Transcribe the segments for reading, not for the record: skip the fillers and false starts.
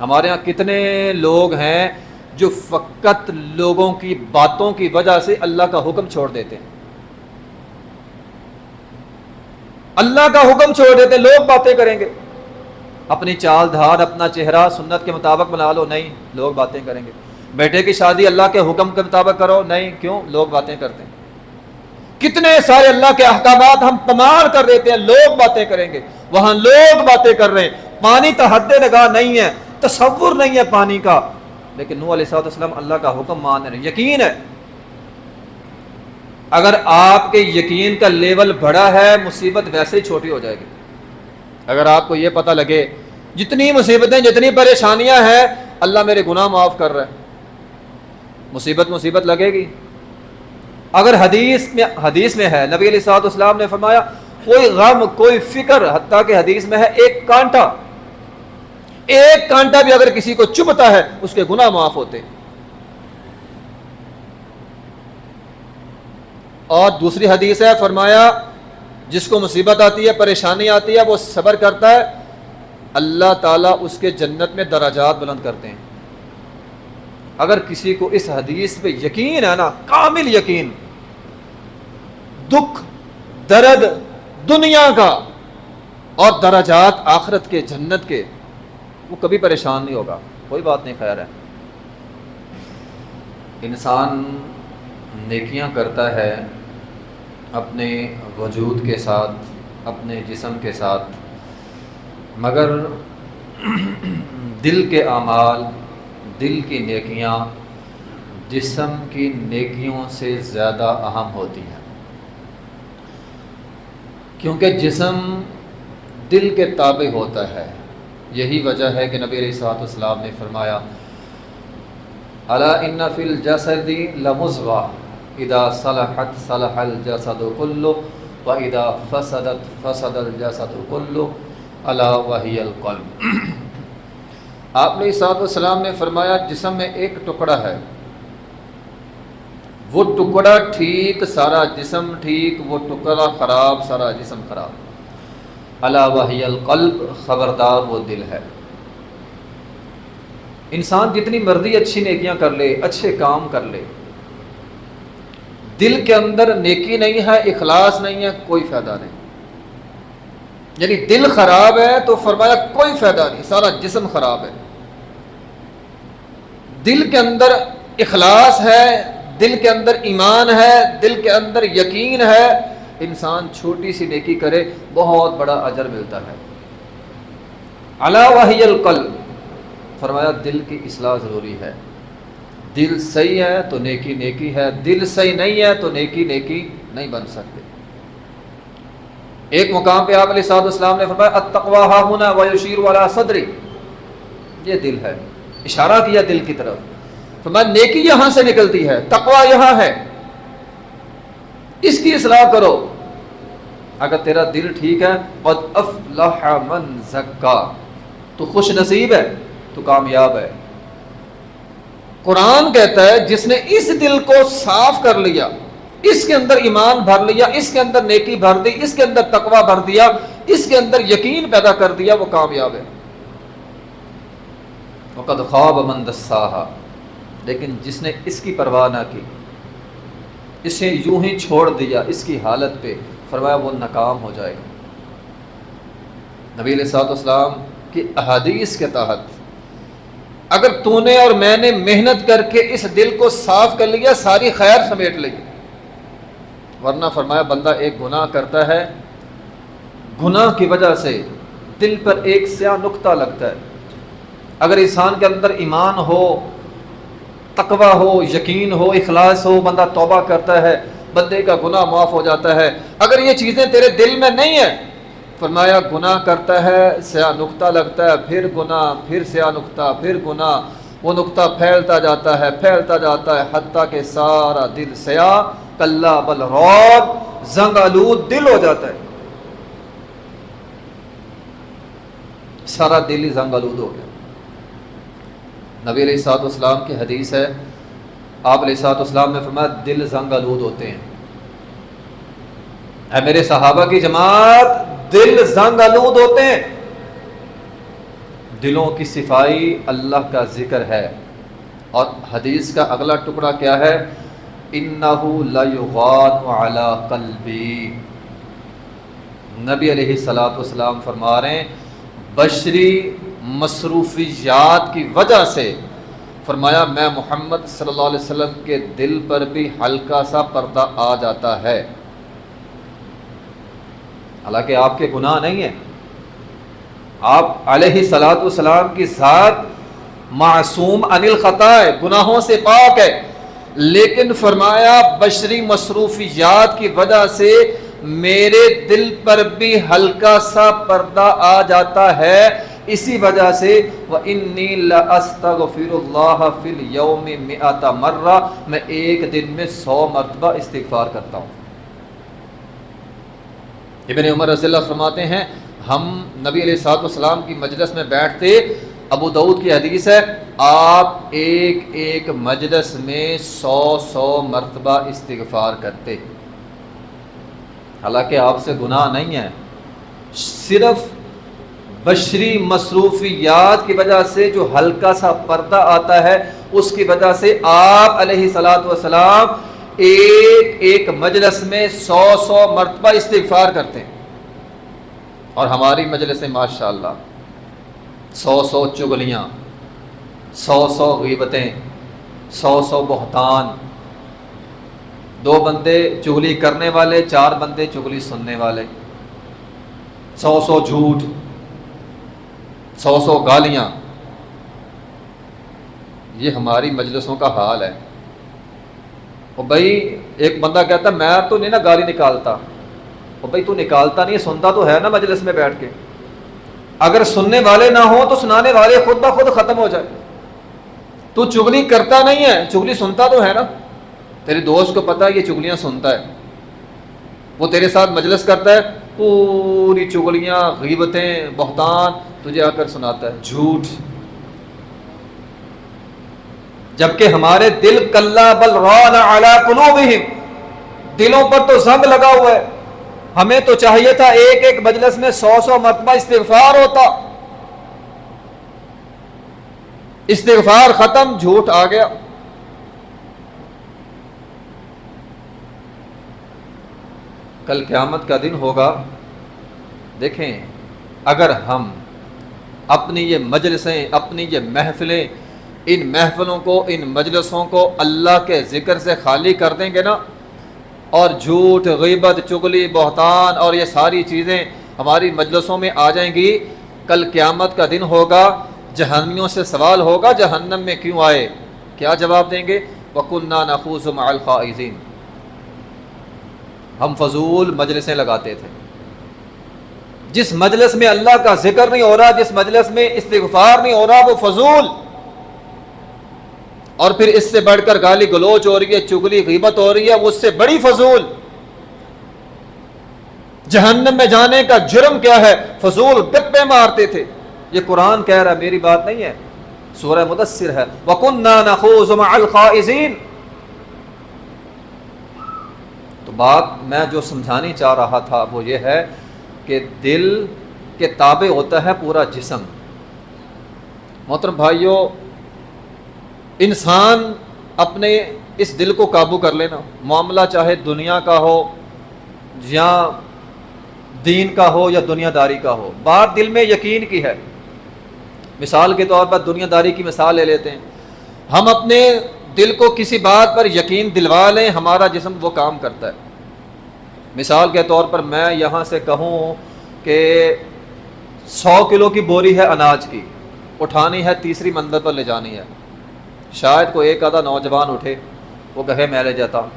ہمارے ہاں کتنے لوگ ہیں جو فقط لوگوں کی باتوں کی وجہ سے اللہ کا حکم چھوڑ دیتے ہیں، اللہ کا حکم چھوڑ دیتے ہیں۔ لوگ باتیں کریں گے، اپنی چال دھار اپنا چہرہ سنت کے مطابق بنا لو، نہیں لوگ باتیں کریں گے۔ بیٹے کی شادی اللہ کے حکم کے مطابق کرو، نہیں، کیوں؟ لوگ باتیں کرتے ہیں۔ کتنے سارے اللہ کے احکامات ہم پمال کر دیتے ہیں، لوگ باتیں کریں گے، وہاں لوگ باتیں کر رہے ہیں۔ پانی تو حد نگاہ نہیں ہے، تصور نہیں ہے پانی کا، لیکن نوح علیہ السلام اللہ کا حکم مان رہے ہیں۔ یقین ہے، اگر آپ کے یقین کا لیول بڑا ہے مصیبت ویسے ہی چھوٹی ہو جائے گی۔ اگر آپ کو یہ پتہ لگے جتنی مصیبتیں جتنی پریشانیاں ہیں اللہ میرے گناہ معاف کر رہا ہے، مصیبت لگے گی۔ اگر حدیث میں ہے، نبی علیہ الصلوۃ والسلام نے فرمایا کوئی غم کوئی فکر، حتیٰ کہ حدیث میں ہے ایک کانٹا بھی اگر کسی کو چبھتا ہے اس کے گناہ معاف ہوتے۔ اور دوسری حدیث ہے، فرمایا جس کو مصیبت آتی ہے پریشانی آتی ہے وہ صبر کرتا ہے، اللہ تعالیٰ اس کے جنت میں درجات بلند کرتے ہیں۔ اگر کسی کو اس حدیث پہ یقین ہے نا، کامل یقین، دکھ درد دنیا کا اور درجات آخرت کے جنت کے، وہ کبھی پریشان نہیں ہوگا، کوئی بات نہیں، خیر ہے۔ انسان نیکیاں کرتا ہے اپنے وجود کے ساتھ، اپنے جسم کے ساتھ، مگر دل کے اعمال، دل کی نیکیاں جسم کی نیکیوں سے زیادہ اہم ہوتی ہیں، کیونکہ جسم دل کے تابع ہوتا ہے۔ یہی وجہ ہے کہ نبی علیہ الصلوۃ والسلام نے فرمایا الا ان فی الجسد لمضغہ اذا صلحت صلح الجسد کلہ واذا فسدت فسد الجسد کلہ الا وہی القلب۔ آپ علیہ الصلوۃ والسلام نے فرمایا جسم میں ایک ٹکڑا ہے، وہ ٹکڑا ٹھیک سارا جسم ٹھیک، وہ ٹکڑا خراب سارا جسم خراب۔ الا وہی القلب، خبردار وہ دل ہے۔ انسان جتنی مرضی اچھی نیکیاں کر لے، اچھے کام کر لے، دل کے اندر نیکی نہیں ہے، اخلاص نہیں ہے، کوئی فائدہ نہیں۔ یعنی دل خراب ہے تو فرمایا کوئی فائدہ نہیں، سارا جسم خراب ہے۔ دل کے اندر اخلاص ہے، دل کے اندر ایمان ہے، دل کے اندر یقین ہے، انسان چھوٹی سی نیکی کرے بہت بڑا اجر ملتا ہے۔ الا وہی القلب، فرمایا دل کی اصلاح ضروری ہے۔ دل صحیح ہے تو نیکی نیکی ہے، دل صحیح نہیں ہے تو نیکی نیکی نہیں بن سکتے۔ ایک مقام پہ آپ علیہ الصلوۃ والسلام نے فرمایا التقویٰ ہا ہنا ویشیر علی صدری، یہ دل ہے، اشارہ کیا دل کی طرف، فرمایا نیکی یہاں سے نکلتی ہے، تقویٰ یہاں ہے، اس کی اصلاح کرو۔ اگر تیرا دل ٹھیک ہے قد افلح من زکا، تو خوش نصیب ہے، تو کامیاب ہے۔ قرآن کہتا ہے جس نے اس دل کو صاف کر لیا، اس کے اندر ایمان بھر لیا، اس کے اندر نیکی بھر دی، اس کے اندر تقویٰ بھر دیا، اس کے اندر یقین پیدا کر دیا، وہ کامیاب ہے۔ وقد خاب من دساہا، لیکن جس نے اس کی پرواہ نہ کی، اسے یوں ہی چھوڑ دیا اس کی حالت پہ، فرمایا وہ ناکام ہو جائے گا۔ نبی علیہ الصلوۃ والسلام کی احادیث کے تحت اگر تو نے اور میں نے محنت کر کے اس دل کو صاف کر لیا، ساری خیر سمیٹ لی، ورنہ فرمایا بندہ ایک گناہ کرتا ہے، گناہ کی وجہ سے دل پر ایک سیاہ نقطہ لگتا ہے۔ اگر انسان کے اندر ایمان ہو، تقویٰ ہو، یقین ہو، اخلاص ہو، بندہ توبہ کرتا ہے، بندے کا گناہ معاف ہو جاتا ہے۔ اگر یہ چیزیں تیرے دل میں نہیں ہیں، فرمایا گناہ کرتا ہے، سیاہ نقطہ لگتا ہے، پھر گناہ، پھر سیاہ نقطہ، پھر گناہ، وہ نقطہ پھیلتا جاتا ہے، پھیلتا جاتا ہے، حتیٰ کہ سارا دل سیاہ کلا بل رعب، زنگ آلود دل ہو جاتا ہے، سارا دل ہی زنگ آلود ہو گیا۔ نبی علیہ الصلوۃ والسلام کی حدیث ہے، آپ علیہ الصلوۃ والسلام نے فرمایا دل زنگ آلود ہوتے ہیں۔ اے میرے صحابہ کی جماعت، دل زنگ آلود ہوتے ہیں، دلوں کی صفائی اللہ کا ذکر ہے۔ اور حدیث کا اگلا ٹکڑا کیا ہے؟ اِنَّهُ لَيُغَانُ عَلَىٰ قَلْبِي۔ نبی علیہ السلام فرما رہے ہیں بشری مصروفیات کی وجہ سے، فرمایا میں محمد صلی اللہ علیہ وسلم کے دل پر بھی ہلکا سا پردہ آ جاتا ہے، حالانکہ آپ کے گناہ نہیں ہیں، آپ علیہ السلام کی ذات معصوم عن الخطا ہے، گناہوں سے پاک ہے، لیکن فرمایا بشری مصروفیات کی وجہ سے میرے دل پر بھی ہلکا سا پردہ آ جاتا ہے، اسی وجہ سے وَإِنِّي لَأَسْتَغْفِرُ اللَّهَ فِي الْيَوْمِ 100 مرة، میں ایک دن میں 100 مرتبہ استغفار کرتا ہوں۔ ابن عمر رضی اللہ فرماتے ہیں ہم نبی علیہ السلام کی مجلس میں بیٹھتے، ابو داؤد کی حدیث ہے، آپ ایک ایک مجلس میں 100 مرتبہ استغفار کرتے، حالانکہ آپ سے گناہ نہیں ہے، صرف بشری مصروفیات کی وجہ سے جو ہلکا سا پردہ آتا ہے اس کی وجہ سے آپ علیہ السلام ایک ایک مجلس میں 100 مرتبہ استغفار کرتے ہیں، اور ہماری مجلسیں ماشاءاللہ 100 چغلیاں، 100 غیبتیں، 100 بہتان، 2 بندے چغلی کرنے والے، 4 بندے چغلی سننے والے، 100 جھوٹ، 100 گالیاں، یہ ہماری مجلسوں کا حال ہے۔ اور بھائی ایک بندہ کہتا میں تو نہیں نا گالی نکالتا، اور بھائی تو نکالتا نہیں، سنتا تو ہے نا مجلس میں بیٹھ کے، اگر سننے والے نہ ہوں تو سنانے والے خود بخود ختم ہو جائے۔ تو چغلی کرتا نہیں ہے، چغلی سنتا تو ہے نا، تیرے دوست کو پتا ہے یہ چغلیاں سنتا ہے، وہ تیرے ساتھ مجلس کرتا ہے، پوری چغلیاں، غیبتیں، بہتان تجھے آ کر سناتا ہے، جھوٹ، جبکہ ہمارے دل کلا بل ران علی قلوبہم، دلوں پر تو زنگ لگا ہوا ہے، ہمیں تو چاہیے تھا ایک ایک مجلس میں 100 مرتبہ استغفار ہوتا، استغفار ختم، جھوٹ آ گیا۔ کل قیامت کا دن ہوگا، دیکھیں اگر ہم اپنی یہ مجلسیں، اپنی یہ محفلیں، ان محفلوں کو، ان مجلسوں کو اللہ کے ذکر سے خالی کر دیں گے نا، اور جھوٹ، غیبت، چغلی، بہتان اور یہ ساری چیزیں ہماری مجلسوں میں آ جائیں گی، کل قیامت کا دن ہوگا، جہنمیوں سے سوال ہوگا جہنم میں کیوں آئے، کیا جواب دیں گے؟ وَكُنَّا نَخُوضُ مَعَ الْخَائِضِينَ، ہم فضول مجلسیں لگاتے تھے، جس مجلس میں اللہ کا ذکر نہیں ہو رہا، جس مجلس میں استغفار نہیں ہو رہا، وہ فضول، اور پھر اس سے بڑھ کر گالی گلوچ ہو رہی ہے، چغلی، غیبت ہو رہی ہے، وہ اس سے بڑی فضول۔ جہنم میں جانے کا جرم کیا ہے؟ فضول گپے مارتے تھے، یہ قرآن کہہ رہا ہے، میری بات نہیں ہے، سورہ مدثر ہے، وَكُنَّا نَخُوضُ مَعَ الْخَائِضِينَ۔ تو بات میں جو سمجھانی چاہ رہا تھا وہ یہ ہے کہ دل کے تابع ہوتا ہے پورا جسم۔ محترم بھائیوں، انسان اپنے اس دل کو قابو کر لینا، معاملہ چاہے دنیا کا ہو یا دین کا ہو یا دنیا داری کا ہو، بات دل میں یقین کی ہے۔ مثال کے طور پر دنیا داری کی مثال لے لیتے ہیں، ہم اپنے دل کو کسی بات پر یقین دلوا لیں، ہمارا جسم وہ کام کرتا ہے۔ مثال کے طور پر میں یہاں سے کہوں کہ 100 کلو کی بوری ہے اناج کی، اٹھانی ہے، تیسری منزل پر لے جانی ہے، شاید کوئی ایک آدھا نوجوان اٹھے، وہ کہے میں لے جاتا ہوں،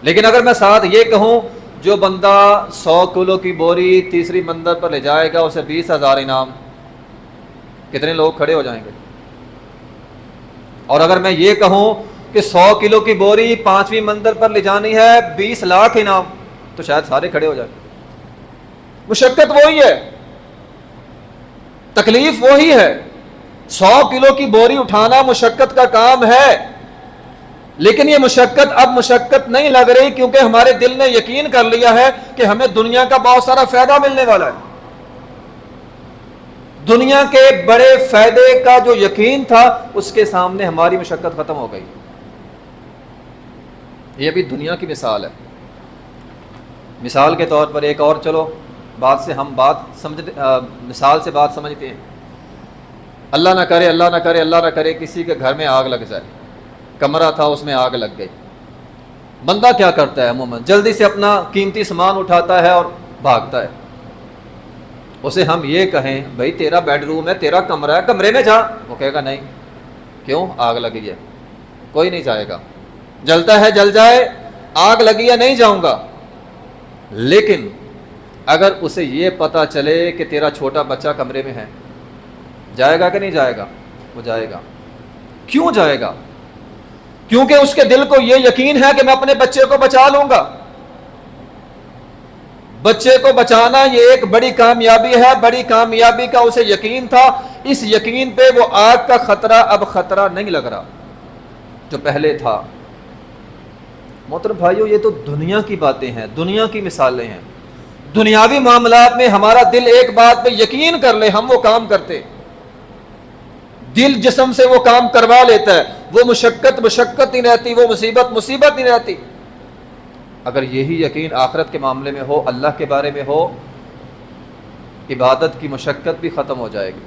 لیکن اگر میں ساتھ یہ کہوں جو بندہ 100 کلو کی بوری تیسری منزل پر لے جائے گا اسے 20,000 انعام، کتنے لوگ کھڑے ہو جائیں گے؟ اور اگر میں یہ کہوں کہ 100 کلو کی بوری 5ویں منزل پر لے جانی ہے 20 لاکھ انعام، تو شاید سارے کھڑے ہو جائیں۔ مشقت وہی ہے، تکلیف وہی ہے، 100 کلو کی بوری اٹھانا مشقت کا کام ہے، لیکن یہ مشقت اب مشقت نہیں لگ رہی کیونکہ ہمارے دل نے یقین کر لیا ہے کہ ہمیں دنیا کا بہت سارا فائدہ ملنے والا ہے، دنیا کے بڑے فائدے کا جو یقین تھا اس کے سامنے ہماری مشقت ختم ہو گئی. یہ بھی دنیا کی مثال ہے. مثال کے طور پر ایک اور چلو بات سے ہم مثال سے بات سمجھتے ہیں. اللہ نہ کرے اللہ نہ کرے اللہ نہ کرے کسی کے گھر میں آگ لگ جائے. کمرہ تھا اس میں آگ لگ گئی. بندہ کیا کرتا ہے عموماً؟ جلدی سے اپنا قیمتی سامان اٹھاتا ہے اور بھاگتا ہے. اسے ہم یہ کہیں بھائی تیرا بیڈ روم ہے، تیرا کمرہ ہے، کمرے میں جا، وہ کہے گا نہیں. کیوں؟ آگ لگی ہے. کوئی نہیں جائے گا. جلتا ہے جل جائے، آگ لگی ہے نہیں جاؤں گا. لیکن اگر اسے یہ پتا چلے کہ تیرا چھوٹا بچہ کمرے میں ہے، جائے گا کہ نہیں جائے گا؟ وہ جائے گا. کیوں جائے گا؟ کیونکہ اس کے دل کو یہ یقین ہے کہ میں اپنے بچے کو بچا لوں گا. بچے کو بچانا یہ ایک بڑی کامیابی ہے. بڑی کامیابی کا اسے یقین تھا. اس یقین پہ وہ آگ کا خطرہ اب خطرہ نہیں لگ رہا جو پہلے تھا. محترم بھائیو، یہ تو دنیا کی باتیں ہیں، دنیا کی مثالیں ہیں. دنیاوی معاملات میں ہمارا دل ایک بات پہ یقین کر لے ہم وہ کام کرتے. دل جسم سے وہ کام کروا لیتا ہے. وہ مشقت نہیں رہتی، وہ مصیبت نہیں رہتی. اگر یہی یقین آخرت کے معاملے میں ہو، اللہ کے بارے میں ہو، عبادت کی مشقت بھی ختم ہو جائے گی.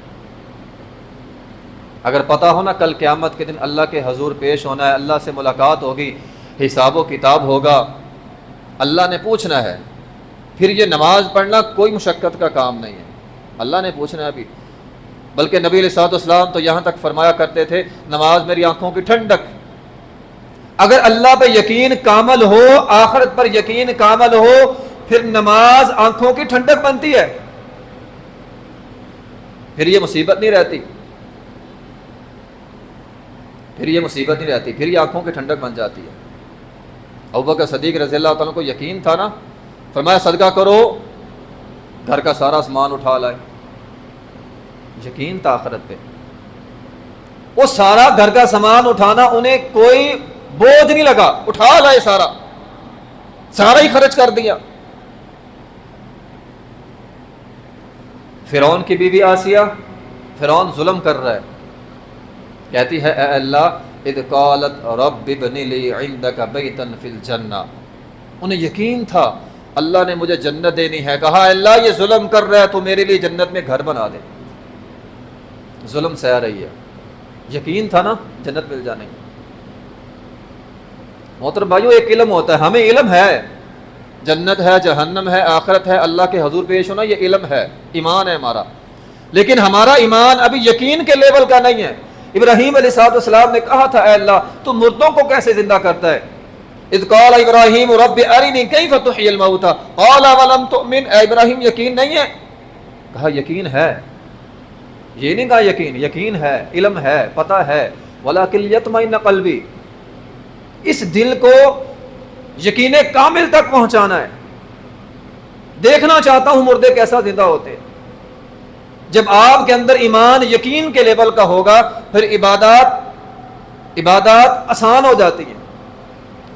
اگر پتہ ہو نا کل قیامت کے دن اللہ کے حضور پیش ہونا ہے، اللہ سے ملاقات ہوگی، حساب و کتاب ہوگا، اللہ نے پوچھنا ہے، پھر یہ نماز پڑھنا کوئی مشقت کا کام نہیں ہے. اللہ نے پوچھنا ہے ابھی. بلکہ نبی علیہ الصلوۃ والسلام تو یہاں تک فرمایا کرتے تھے نماز میری آنکھوں کی ٹھنڈک. اگر اللہ پہ یقین کامل ہو، آخرت پر یقین کامل ہو، پھر نماز آنکھوں کی ٹھنڈک بنتی ہے. پھر یہ مصیبت نہیں رہتی، پھر یہ آنکھوں کی ٹھنڈک بن جاتی ہے. ابوبکر صدیق رضی اللہ تعالیٰ کو یقین تھا نا، فرمایا صدقہ کرو، گھر کا سارا سامان اٹھا لائے. یقین تھا آخرت پہ. وہ سارا گھر کا سامان اٹھانا انہیں کوئی بوجھ نہیں لگا، اٹھا لائے، سارا ہی خرچ کر دیا. فرعون کی بیوی آسیہ، فرعون ظلم کر رہا ہے، کہتی ہے اے اللہ اذ قالت رب ابن لی عندک بیتا فی الجنہ. انہیں یقین تھا اللہ نے مجھے جنت دینی ہے. کہا اللہ یہ ظلم کر رہا ہے تو میرے لیے جنت میں گھر بنا دے. ظلم سہ رہی ہے، یقین تھا نا جنت مل جانے. محترم بھائیو، ایک علم ہوتا ہے، ہمیں علم ہے جنت ہے، جہنم ہے، آخرت ہے، اللہ کے حضور پیش ہونا، یہ علم ہے، ایمان ہے ہمارا. لیکن ہمارا ایمان ابھی یقین کے لیول کا نہیں ہے. ابراہیم علیہ السلام نے کہا تھا اے اللہ تو مردوں کو کیسے زندہ کرتا ہے؟ اذ قال ابراہیم رب ارنی کیف تحیی الموتى قال ولم تؤمن. اے ابراہیم یقین نہیں ہے؟ کہا یقین ہے. یہ نہیں کہا یقین ہے، علم ہے، پتہ ہے. ولکن یطمئن قلبی، اس دل کو یقین کامل تک پہنچانا ہے. دیکھنا چاہتا ہوں مردے کیسا زندہ ہوتے. جب آپ کے اندر ایمان یقین کے لیول کا ہوگا پھر عبادات آسان ہو جاتی ہیں.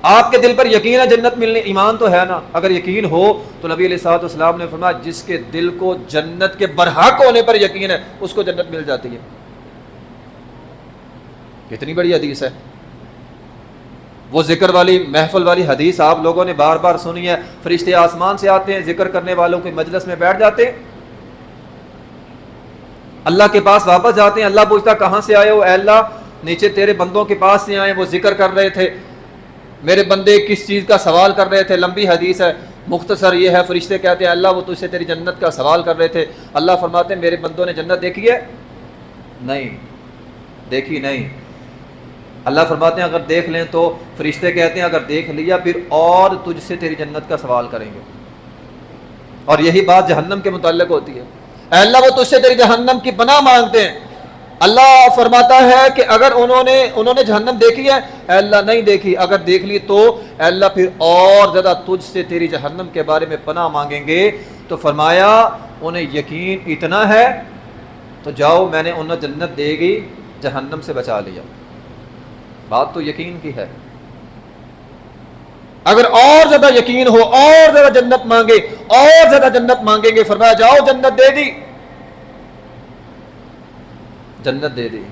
آپ کے دل پر یقین ہے جنت ملنے، ایمان تو ہے نا. اگر یقین ہو تو نبی علیہ الصلوۃ والسلام نے فرمایا جس کے دل کو جنت کے برحق ہونے پر یقین ہے اس کو جنت مل جاتی ہے. کتنی بڑی حدیث ہے. وہ ذکر والی محفل والی حدیث آپ لوگوں نے بار بار سنی ہے. فرشتے آسمان سے آتے ہیں، ذکر کرنے والوں کے مجلس میں بیٹھ جاتے ہیں، اللہ کے پاس واپس جاتے ہیں. اللہ پوچھتا کہاں سے آئے ہو؟ اے اللہ نیچے تیرے بندوں کے پاس سے آئے، وہ ذکر کر رہے تھے، میرے بندے کس چیز کا سوال کر رہے تھے. لمبی حدیث ہے، مختصر یہ ہے. فرشتے کہتے ہیں اللہ وہ تجھ سے تیری جنت کا سوال کر رہے تھے. اللہ فرماتے ہیں میرے بندوں نے جنت دیکھی ہے؟ نہیں دیکھی. نہیں. اللہ فرماتے ہیں اگر دیکھ لیں تو، فرشتے کہتے ہیں اگر دیکھ لیا پھر اور تجھ سے تیری جنت کا سوال کریں گے. اور یہی بات جہنم کے متعلق ہوتی ہے. اے اللہ وہ تجھ سے تیری جہنم کی پناہ مانگتے ہیں. اللہ فرماتا ہے کہ اگر انہوں نے جہنم دیکھی ہے؟ اے اللہ نہیں دیکھی. اگر دیکھ لی تو اے اللہ پھر اور زیادہ تجھ سے تیری جہنم کے بارے میں پناہ مانگیں گے. تو فرمایا انہیں یقین اتنا ہے تو جاؤ میں نے انہیں جنت دے گی، جہنم سے بچا لیا. بات تو یقین کی ہے. اگر اور زیادہ یقین ہو اور زیادہ جنت مانگے، اور زیادہ جنت مانگیں گے. فرمایا جاؤ جنت دے دی. جنت دے دی۔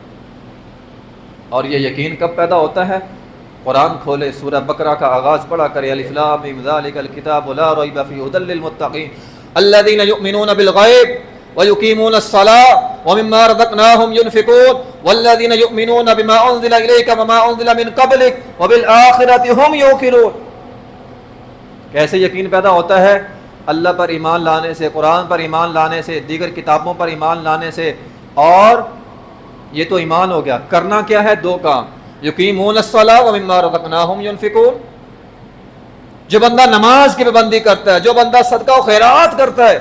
اور یہ یقین کب پیدا ہوتا ہے؟ قرآن کھولے، سورہ بقرہ کا آغاز پڑھا کرے، الف لام میم ذالک الکتاب لا ریب فیہ ھدی للمتقین الذین یؤمنون بالغیب ویقیمون الصلاة ومما رزقناہم ینفقون والذین یؤمنون بما انزل الیک وما انزل من قبلک وبالآخرۃ ھم یوقنون۔ کیسے یقین پیدا ہوتا ہے؟ اللہ پر ایمان لانے سے، قرآن پر ایمان لانے سے، دیگر کتابوں پر ایمان لانے سے۔ اور یہ تو ایمان ہو گیا، کرنا کیا ہے؟ دو کام، یقیمون الصلاۃ ومما رزقناہم ینفقون۔ جو بندہ نماز کی پابندی کرتا ہے، جو بندہ صدقہ و خیرات کرتا ہے،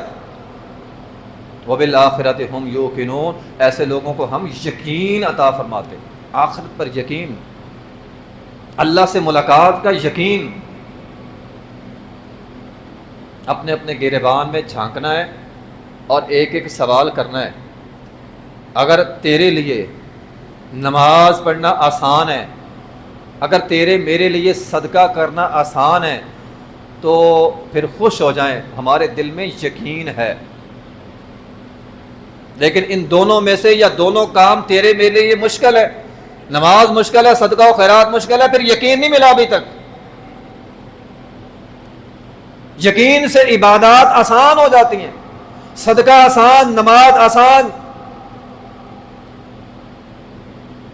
وبالآخرۃ ھم یوقنون، ایسے لوگوں کو ہم یقین عطا فرماتے ہیں، آخرت پر یقین، اللہ سے ملاقات کا یقین۔ اپنے اپنے گریبان میں جھانکنا ہے اور ایک ایک سوال کرنا ہے۔ اگر تیرے لیے نماز پڑھنا آسان ہے، اگر تیرے میرے لیے صدقہ کرنا آسان ہے، تو پھر خوش ہو جائیں، ہمارے دل میں یقین ہے۔ لیکن ان دونوں میں سے یا دونوں کام تیرے میرے لیے مشکل ہے، نماز مشکل ہے، صدقہ و خیرات مشکل ہے، پھر یقین نہیں ملا ابھی تک۔ یقین سے عبادات آسان ہو جاتی ہیں، صدقہ آسان، نماز آسان۔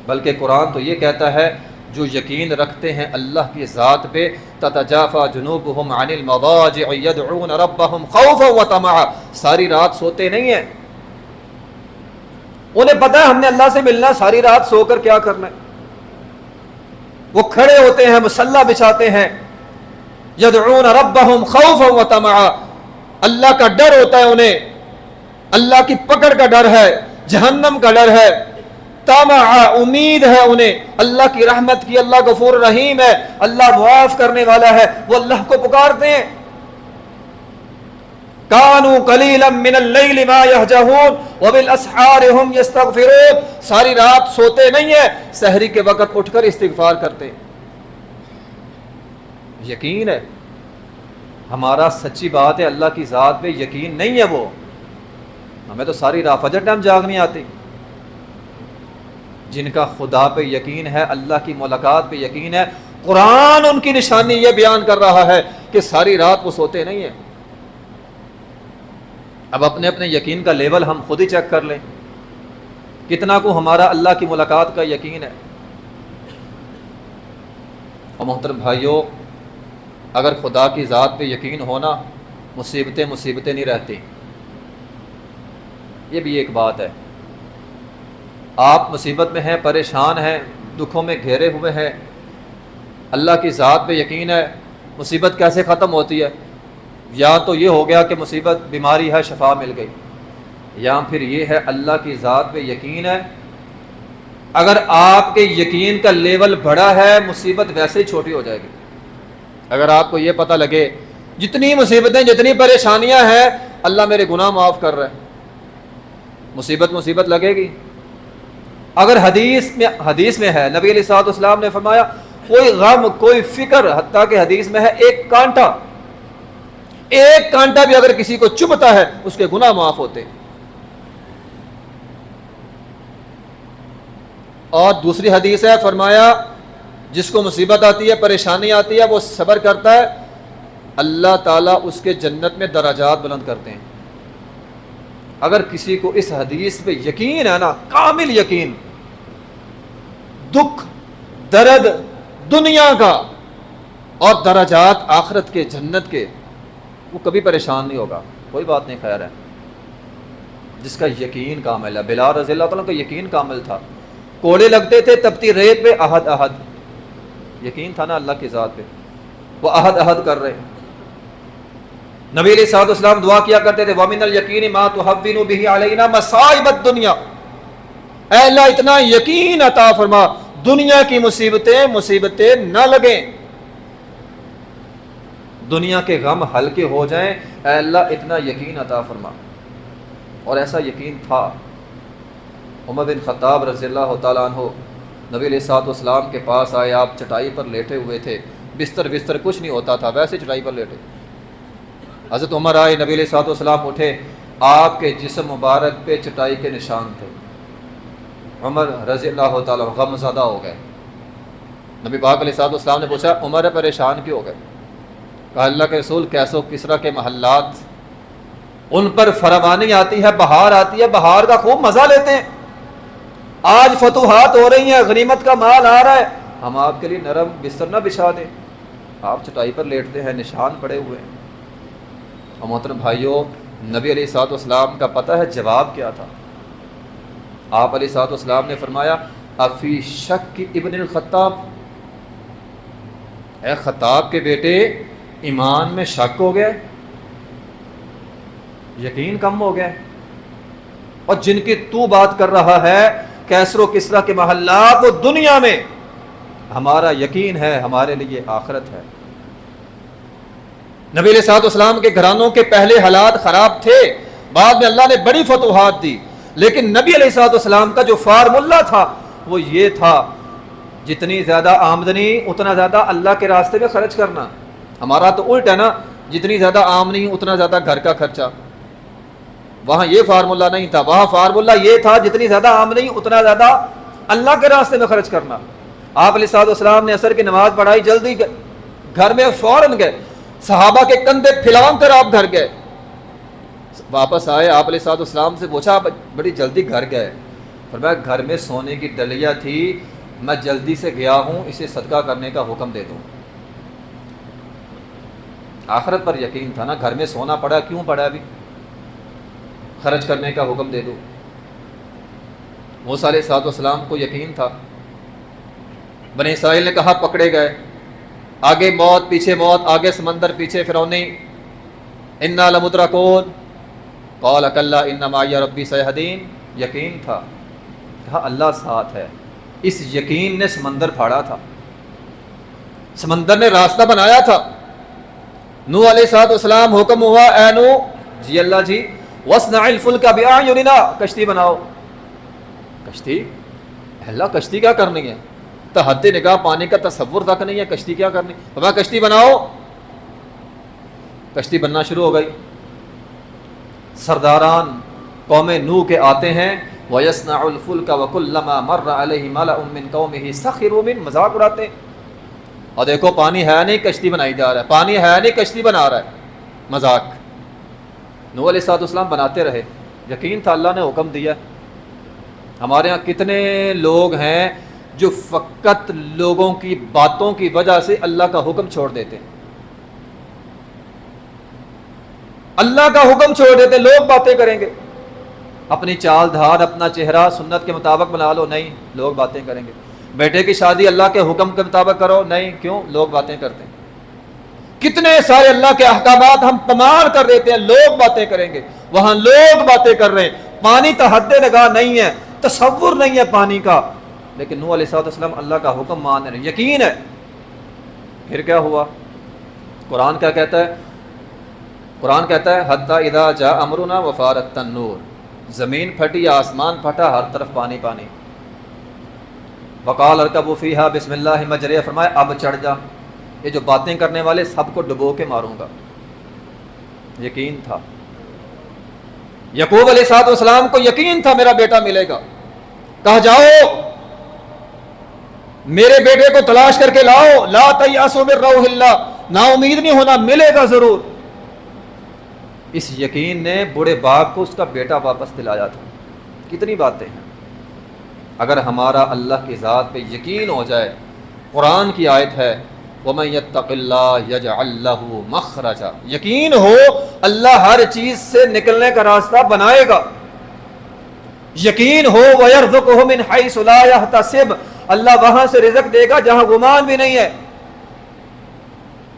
بلکہ قرآن تو یہ کہتا ہے جو یقین رکھتے ہیں اللہ کی ذات پہ، تتجافى جنوبهم عن المضاجع يدعون ربهم خوفا وطمعا، ساری رات سوتے نہیں ہیں، انہیں پتہ ہے ہم نے اللہ سے ملنا، ساری رات سو کر کیا کرنا ہے۔ وہ کھڑے ہوتے ہیں، مصلی بچھاتے ہیں، یدعون ربهم خوفا وطمعا، اللہ کا ڈر ہوتا ہے انہیں، اللہ کی پکڑ کا ڈر ہے، جہنم کا ڈر ہے، طمعا امید ہے انہیں اللہ کی رحمت کی، اللہ غفور رحیم ہے، اللہ معاف کرنے والا ہے، وہ اللہ کو پکارتے ہیں۔ کانوا قلیلا من اللیل ما یہجعون وبالاسحار ہم یستغفرون، ساری رات سوتے نہیں ہیں، سحری کے وقت اٹھ کر استغفار کرتے ہیں۔ یقین ہے، ہمارا سچی بات ہے، اللہ کی ذات پہ یقین نہیں ہے، وہ ہمیں تو ساری رات فجر ٹائم جاگ نہیں آتی۔ جن کا خدا پہ یقین ہے، اللہ کی ملاقات پہ یقین ہے، قرآن ان کی نشانی یہ بیان کر رہا ہے کہ ساری رات وہ سوتے نہیں ہیں۔ اب اپنے اپنے یقین کا لیول ہم خود ہی چیک کر لیں، کتنا کو ہمارا اللہ کی ملاقات کا یقین ہے۔ اور محترم بھائیوں، اگر خدا کی ذات پہ یقین ہونا، مصیبتیں نہیں رہتی۔ یہ بھی ایک بات ہے، آپ مصیبت میں ہیں، پریشان ہیں، دکھوں میں گھیرے ہوئے ہیں، اللہ کی ذات پہ یقین ہے، مصیبت کیسے ختم ہوتی ہے؟ یا تو یہ ہو گیا کہ مصیبت بیماری ہے، شفا مل گئی، یا پھر یہ ہے اللہ کی ذات پہ یقین ہے۔ اگر آپ کے یقین کا لیول بڑا ہے، مصیبت ویسے ہی چھوٹی ہو جائے گی۔ اگر آپ کو یہ پتہ لگے جتنی مصیبتیں، جتنی پریشانیاں ہیں، اللہ میرے گناہ معاف کر رہا ہے، مصیبت لگے گی۔ اگر حدیث میں ہے، نبی علیہ الصلوۃ والسلام نے فرمایا کوئی غم، کوئی فکر، حتیٰ کہ حدیث میں ہے ایک کانٹا بھی اگر کسی کو چبھتا ہے، اس کے گناہ معاف ہوتے ہیں۔ اور دوسری حدیث ہے، فرمایا جس کو مصیبت آتی ہے، پریشانی آتی ہے، وہ صبر کرتا ہے، اللہ تعالیٰ اس کے جنت میں درجات بلند کرتے ہیں۔ اگر کسی کو اس حدیث پہ یقین ہے نا، کامل یقین، دکھ درد دنیا کا اور درجات آخرت کے، جنت کے، وہ کبھی پریشان نہیں ہوگا، کوئی بات نہیں، خیر ہے۔ جس کا یقین کامل ہے، بلال رضی اللہ تعالیٰ کا یقین کامل تھا، کوڑے لگتے تھے تپتی ریت پہ، احد احد، یقین تھا نا اللہ کی ذات پہ، وہ احد احد کر رہے ہیں۔ نبی علیہ الصلوۃ والسلام دعا کیا کرتے تھے، وَمِنَ الْيَقِينِ مَا تُحَوِّنُ بِهِ عَلَيْنَا مَصَائِبَ الدُّنْيَا، اے اللہ اتنا یقین عطا فرما، دنیا کی مصیبتیں نہ لگیں، دنیا کے غم ہلکے ہو جائیں، اے اللہ اتنا یقین عطا فرما۔ اور ایسا یقین تھا۔ عمر بن خطاب رضی اللہ تعالیٰ عنہ نبی علیہ الصلوۃ والسلام کے پاس آئے، آپ چٹائی پر لیٹے ہوئے تھے، بستر کچھ نہیں ہوتا تھا، ویسے چٹائی پر لیٹے۔ حضرت عمر آئے، نبی علیہ الصلوۃ والسلام اٹھے، آپ کے جسم مبارک پہ چٹائی کے نشان تھے، عمر رضی اللہ تعالیٰ غم زدہ ہو گئے. نبی پاک علیہ الصلوۃ والسلام نے پوچھا عمر پریشان کیوں ہو گئے؟ کہا اللہ کے رسول کیسو کسریٰ کے محلات ان پر فراوانی آتی ہے، بہار آتی ہے، بہار کا خوب مزہ لیتے ہیں. آج فتوحات ہو رہی ہیں، غنیمت کا مال آ رہا ہے، ہم آپ کے لیے نرم بستر نہ بچھا دیں؟ آپ چٹائی پر لیٹتے ہیں، نشان پڑے ہوئے ہیں. اور محترم بھائیوں، نبی علیہ الصلوۃ والسلام کا پتہ ہے جواب کیا تھا؟ آپ علیہ الصلوۃ والسلام نے فرمایا افی شک ابن الخطاب، اے خطاب کے بیٹے ایمان میں شک ہو گیا، یقین کم ہو گیا، اور جن کی تو بات کر رہا ہے کیسر و کسریٰ کے محلات، وہ دنیا میں ہمارا یقین ہے، ہمارے لیے آخرت ہے. نبی علیہ الصلوۃ والسلام کے گھرانوں کے پہلے حالات خراب تھے، بعد میں اللہ نے بڑی فتوحات دی، لیکن نبی علیہ الصلوۃ والسلام کا جو فارمولہ تھا وہ یہ تھا جتنی زیادہ آمدنی اتنا زیادہ اللہ کے راستے میں خرچ کرنا. ہمارا تو الٹ ہے نا، جتنی زیادہ آمدنی اتنا زیادہ گھر کا خرچہ. وہاں یہ فارمولہ نہیں تھا، وہاں فارمولہ یہ تھا جتنی زیادہ آمدنی اتنا زیادہ اللہ کے راستے میں خرچ کرنا. آپ علیہ الصلوۃ والسلام نے عصر کی نماز پڑھائی، جلدی گھر میں فوراً گئے، صحابہ کے کندھے پھلان کر آپ گھر گئے. واپس آئے، آپ علیہ الصلوۃ والسلام سے پوچھا آپ بڑی جلدی گھر گئے؟ فرمایا گھر میں سونے کی ڈلیا تھی، میں جلدی سے گیا ہوں، اسے صدقہ کرنے کا حکم دے دوں. آخرت پر یقین تھا نا، گھر میں سونا پڑا کیوں پڑا ابھی، خرچ کرنے کا حکم دے دو. موسیٰ علیہ الصلوۃ والسلام کو یقین تھا. بنی اسرائیل نے کہا پکڑے گئے، آگے موت پیچھے موت، آگے سمندر پیچھے فرعونی، انا لمدرکون، قال کلا ان معی ربی سیہدین. یقین تھا، کہا اللہ ساتھ ہے. اس یقین نے سمندر پھاڑا تھا، سمندر نے راستہ بنایا تھا. نوح علیہ الصلوۃ والسلام حکم ہوا اے نوح، جی اللہ جی، وَاصْنَعِ الْفُلْكَ بِأَعْيُنِنَا، کشتی بناؤ. کشتی؟ اللہ کشتی کیا کرنی ہے؟ تحت نگاہ پانی کا تصور تک نہیں ہے، کشتی کیا کرنی؟ بابا کشتی بناؤ. کشتی بننا شروع ہو گئی. سرداران قوم نوح کے آتے ہیں، وَيَصْنَعُ الْفُلْكَ وَكُلَّمَا مَرَّ عَلَيْهِ مَلَأٌ مِّن قَوْمِهِ سَخِرُوا مِنْهُ، مذاق اڑاتے ہیں. اور دیکھو پانی ہے نہیں کشتی بنائی جا رہا ہے، پانی ہے نہیں کشتی بنا رہا ہے، مذاق. نوح علیہ الصلوۃ والسلام بناتے رہے، یقین تھا اللہ نے حکم دیا. ہمارے ہاں کتنے لوگ ہیں جو فقط لوگوں کی باتوں کی وجہ سے اللہ کا حکم چھوڑ دیتے ہیں. اللہ کا حکم چھوڑ دیتے، لوگ باتیں کریں گے، اپنی چال دھار اپنا چہرہ سنت کے مطابق بنا لو، نہیں لوگ باتیں کریں گے. بیٹے کی شادی اللہ کے حکم کے مطابق کرو، نہیں کیوں لوگ باتیں کرتے ہیں. کتنے سارے اللہ کے احکامات ہم پمال کر دیتے ہیں، لوگ باتیں کریں گے. وہاں لوگ باتیں کر رہے ہیں، پانی تحد نگاہ نہیں ہے، تصور نہیں ہے پانی کا، لیکن نوح علیہ السلام اللہ کا حکم مان رہے ہیں، یقین ہے. پھر کیا ہوا؟ قرآن کیا کہتا ہے؟ قرآن کہتا ہے حتی اذا جاء امرنا وفارت النور، زمین پھٹی، آسمان پھٹا، ہر طرف پانی پانی. وقال ارکبوا فیہا بسم اللہ مجریہا، فرمایا اب چڑھ جا، یہ جو باتیں کرنے والے سب کو ڈبو کے ماروں گا. یقین تھا. یعقوب علیہ السلام کو یقین تھا میرا بیٹا ملے گا. کہا جاؤ میرے بیٹے کو تلاش کر کے لاؤ، لا تیأسوا من روح اللہ، نا امید نہیں ہونا، ملے گا ضرور. اس یقین نے بوڑھے باپ کو اس کا بیٹا واپس دلایا تھا. کتنی باتیں ہیں. اگر ہمارا اللہ کی ذات پہ یقین ہو جائے، قرآن کی آیت ہے وَمَن يَتَّقِ اللَّهَ يَجْعَلْ لَهُ مَخْرَجًا، یقین ہو اللہ ہر چیز سے نکلنے کا راستہ بنائے گا. یقین ہو وَيَرْزُقْهُ مِنْ حَيْثُ لَا يَحْتَسِبُ، اللہ وہاں سے رزق دے گا جہاں گمان بھی نہیں ہے.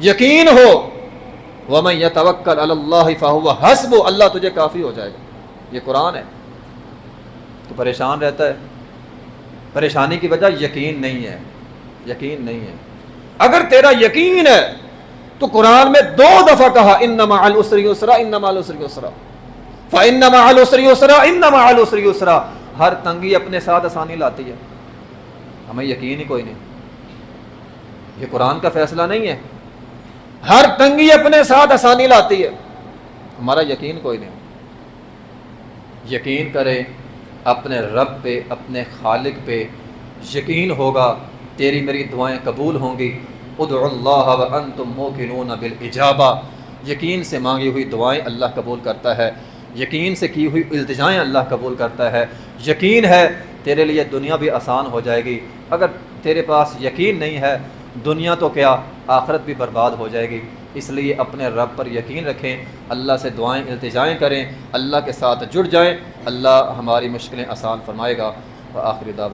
یقین ہو وَمَن يَتَوَكَّلْ عَلَى اللَّهِ فَهُوَ حَسْبُهُ، اللہ تجھے کافی ہو جائے گا. یہ قرآن ہے. تو پریشان رہتا ہے، پریشانی کی وجہ یقین نہیں ہے، یقین نہیں ہے. اگر تیرا یقین ہے تو قرآن میں 2 دفعہ کہا ان مع العسر یسرا، ان مع العسر یسرا، فان مع العسر یسرا، ان مع العسر یسرا. ہر تنگی اپنے ساتھ آسانی لاتی ہے. ہمیں یقین ہی کوئی نہیں. یہ قرآن کا فیصلہ نہیں ہے. ہر تنگی اپنے ساتھ آسانی لاتی ہے. ہمارا یقین کوئی نہیں. یقین کرے اپنے رب پہ، اپنے خالق پہ یقین ہوگا، تیری میری دعائیں قبول ہوں گی۔ ادعوا اللہ وانتم موقنون بالاجابہ، یقین سے مانگی ہوئی دعائیں اللہ قبول کرتا ہے، یقین سے کی ہوئی التجائیں اللہ قبول کرتا ہے۔ یقین ہے تیرے لیے دنیا بھی آسان ہو جائے گی، اگر تیرے پاس یقین نہیں ہے دنیا تو کیا آخرت بھی برباد ہو جائے گی۔ اس لیے اپنے رب پر یقین رکھیں، اللہ سے دعائیں التجائیں کریں، اللہ کے ساتھ جڑ جائیں، اللہ ہماری مشکلیں آسان فرمائے گا۔ وآخر دعوانا